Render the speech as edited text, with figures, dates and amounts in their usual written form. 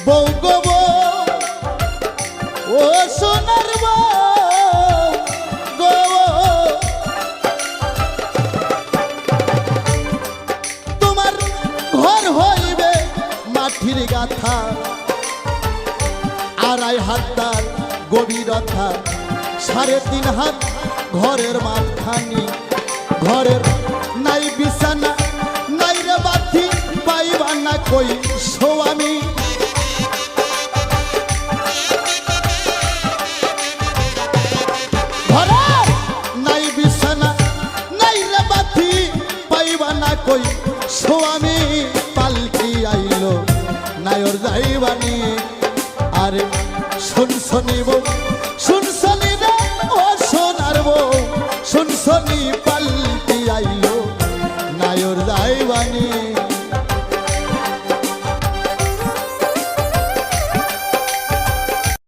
বউ গো বউ, ও সোনার বউ গো, তোমার ঘর হইবে মাটির গাথা, আড়াই হাত তার গভীরতা, 3.5 হাত ঘরের মাঝখানি, ঘরের নাই বিছানা নাই রে বাতি, পাইবা না কই স্বামী। ঘরের নাই বিছানা নাই রে বাতি, পাইবা না কই স্বামী। পালকি আইলো নায়র যাইবানি, আরে শুনছনি বউ শুনছনি রে ও সোনার বউ, শুনছনি পালকি আইলো নায়র যাইবানি।